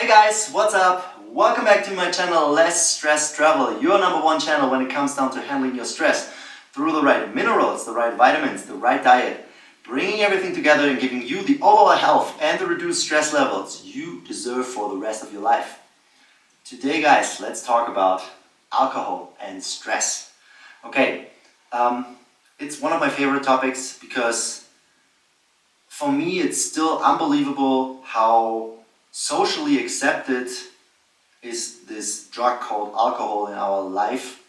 guys, what's up? Welcome back to my channel Less Stress Travel, your #1 channel when it comes down to handling your stress through the right minerals, the right vitamins, the right diet, bringing everything together and giving you the overall health and the reduced stress levels you deserve for the rest of your life. Today guys, let's talk about alcohol and stress. Okay, it's one of my favorite topics because for me it's still unbelievable how socially accepted is this drug called alcohol in our life,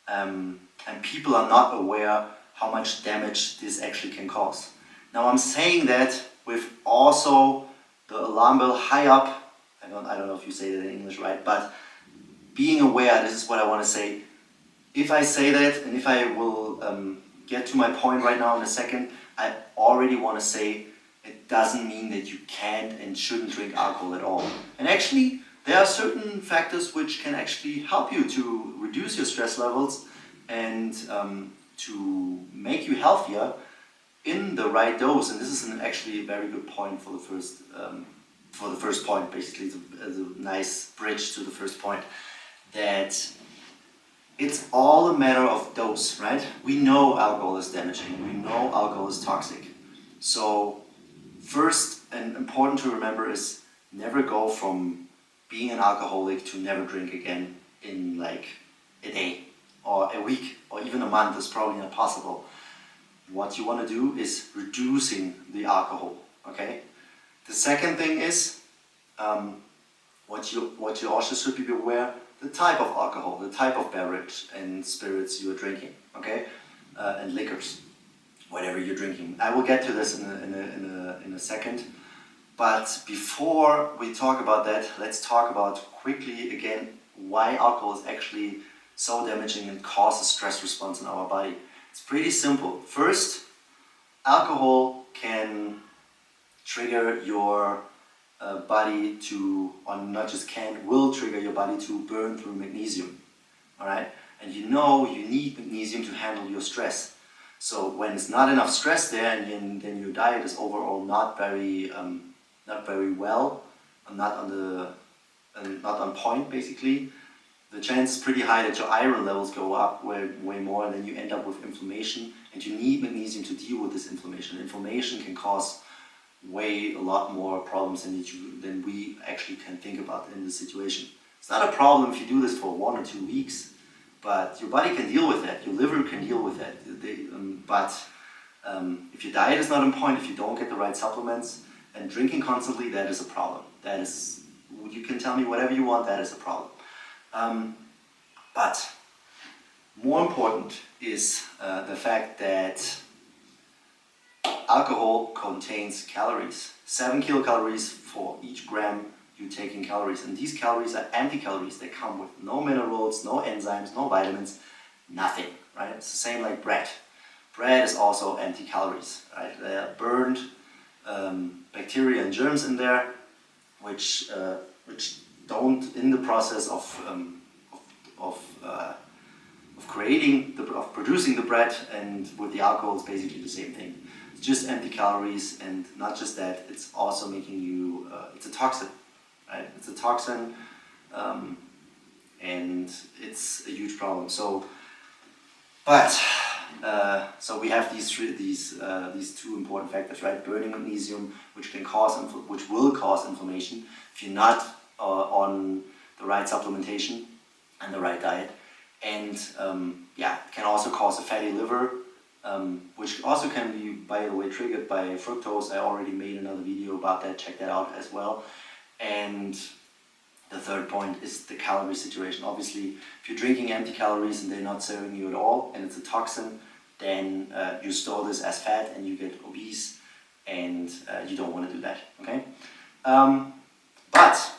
and people are not aware how much damage this actually can cause. Now I'm saying that with also the alarm bell high up. I don't know if you say that in English right, but being aware, this is what I want to say. If I say that, and if I will get to my point right now in a second, I already want to say it doesn't mean that you can't and shouldn't drink alcohol at all. And actually, there are certain factors which can actually help you to reduce your stress levels and to make you healthier in the right dose. And this is actually a very good point for the first point. Basically, it's a nice bridge to the first point, that it's all a matter of dose, right? We know alcohol is damaging. We know alcohol is toxic. So first and important to remember is never go from being an alcoholic to never drink again in like a day or a week or even a month. Is probably not possible. What you want to do is reducing the alcohol, okay? The second thing is what you also should be aware, the type of alcohol, the type of beverage and spirits you are drinking, okay? And liquors, whatever you're drinking. I will get to this in a second. But before we talk about that, let's talk about quickly again why alcohol is actually so damaging and causes stress response in our body. It's pretty simple. First, alcohol can trigger your body to, or not just can, will trigger your body to burn through magnesium. Alright? And you know you need magnesium to handle your stress. So when it's not enough stress there, and then your diet is overall not very well, not on point basically, the chance is pretty high that your iron levels go up way more, and then you end up with inflammation, and you need magnesium to deal with this inflammation. Inflammation can cause a lot more problems than we actually can think about in this situation. It's not a problem if you do this for 1 or 2 weeks, but your body can deal with that, your liver can deal with that. But if your diet is not on point, if you don't get the right supplements, and drinking constantly, that is a problem. That is, you can tell me whatever you want, that is a problem. But more important is the fact that alcohol contains calories. 7 kilocalories for each gram you take in calories. And these calories are empty calories. They come with no minerals, no enzymes, no vitamins, nothing, right? It's the same like bread. Bread is also empty calories, right? They are burned bacteria and germs in there, which don't, in the process of producing the bread, and with the alcohol it's basically the same thing. It's just empty calories, and not just that, it's also making you, it's a toxin, right? It's a toxin, and it's a huge problem. So we have these two important factors, right? Burning magnesium, which will cause inflammation if you're not on the right supplementation and the right diet, and it can also cause a fatty liver, which also can be, by the way, triggered by fructose. I already made another video about that. Check that out as well. And the third point is the calorie situation. Obviously, if you're drinking empty calories and they're not serving you at all, and it's a toxin, then you store this as fat and you get obese, and you don't want to do that, okay? But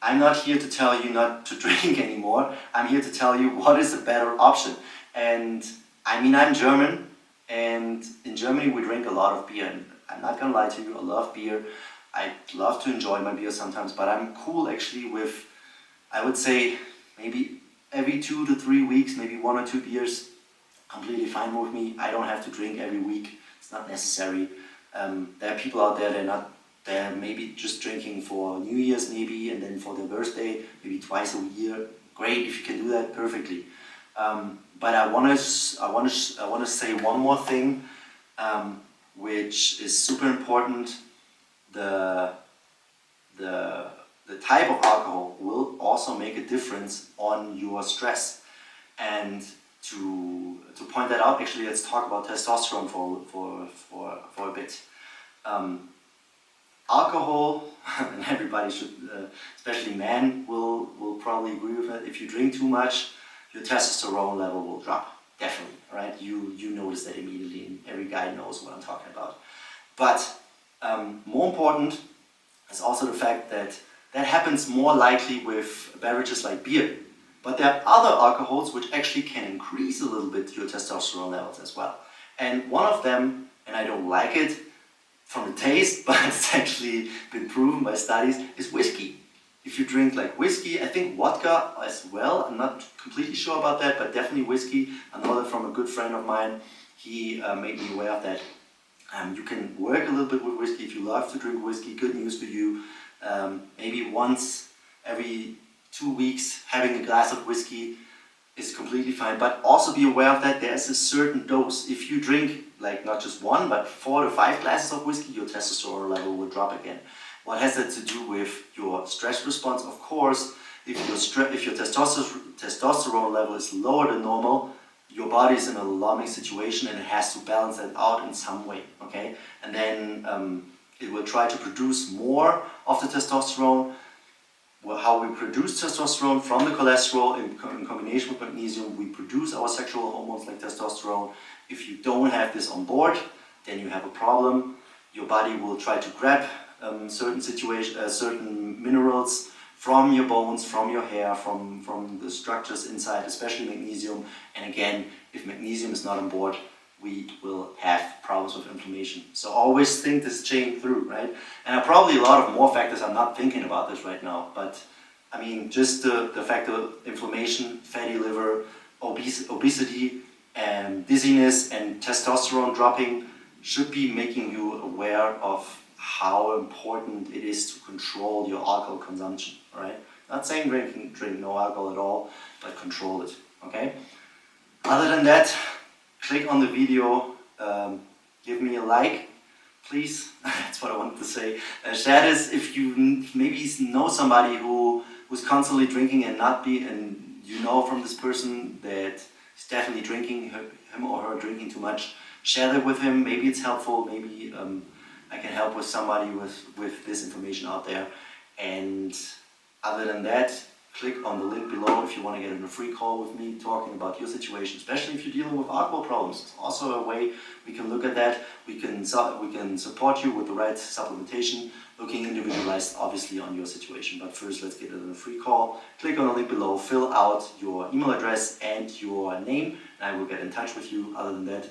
I'm not here to tell you not to drink anymore. I'm here to tell you what is a better option. And I mean, I'm German, and in Germany we drink a lot of beer. And I'm not gonna lie to you, I love beer. I love to enjoy my beer sometimes, but I'm cool actually with, I would say, maybe every 2 to 3 weeks, maybe 1 or 2 beers, completely fine with me. I don't have to drink every week. It's not necessary. There are people out there that are not they're maybe just drinking for New Year's maybe, and then for their birthday, maybe twice a year. Great, if you can do that, perfectly. But I want to say one more thing, which is super important. The type of alcohol will also make a difference on your stress. And to point that out, actually, let's talk about testosterone for a bit. Alcohol, and everybody should, especially men, will probably agree with that. If you drink too much, your testosterone level will drop. Definitely, right? You notice that immediately, and every guy knows what I'm talking about. But more important is also the fact that happens more likely with beverages like beer. But there are other alcohols which actually can increase a little bit your testosterone levels as well. And one of them, and I don't like it from the taste, but it's actually been proven by studies, is whiskey. If you drink like whiskey, I think vodka as well, I'm not completely sure about that, but definitely whiskey. I know that from a good friend of mine. He made me aware of that. You can work a little bit with whiskey if you love to drink whiskey. Good news for you. Maybe once every 2 weeks having a glass of whiskey is completely fine, but also be aware of that there's a certain dose. If you drink like not just 1 but 4 to 5 glasses of whiskey, your testosterone level will drop again. What has that to do with your stress response? Of course, if your testosterone level is lower than normal, your body is in an alarming situation and it has to balance that out in some way, okay? And then it will try to produce more of the testosterone. Well, how we produce testosterone from the cholesterol in combination with magnesium, we produce our sexual hormones like testosterone. If you don't have this on board, then you have a problem. Your body will try to grab certain minerals from your bones, from your hair, from the structures inside, especially magnesium. And again, if magnesium is not on board, we will have problems with inflammation. So always think this chain through, right? And probably a lot of more factors. I'm not thinking about this right now, but I mean, just the fact of inflammation, fatty liver, obesity, and dizziness, and testosterone dropping should be making you aware of how important it is to control your alcohol consumption, right? Not saying drink no alcohol at all, but control it, okay? Other than that, click on the video, give me a like, please. That's what I wanted to say. Share this if you maybe know somebody who's constantly drinking and you know from this person that he's definitely drinking, him or her drinking too much. Share that with him. Maybe it's helpful. Maybe I can help with somebody with this information out there. And other than that, click on the link below if you want to get in a free call with me talking about your situation, especially if you're dealing with alcohol problems. It's also a way we can look at that. We can support you with the right supplementation, looking individualized obviously on your situation. But first, let's get in a free call. Click on the link below, fill out your email address and your name, and I will get in touch with you. Other than that,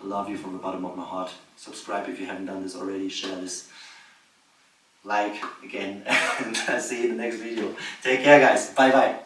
I love you from the bottom of my heart. Subscribe if you haven't done this already. Share this. Like again, and I'll see you in the next video. Take care, guys. Bye bye.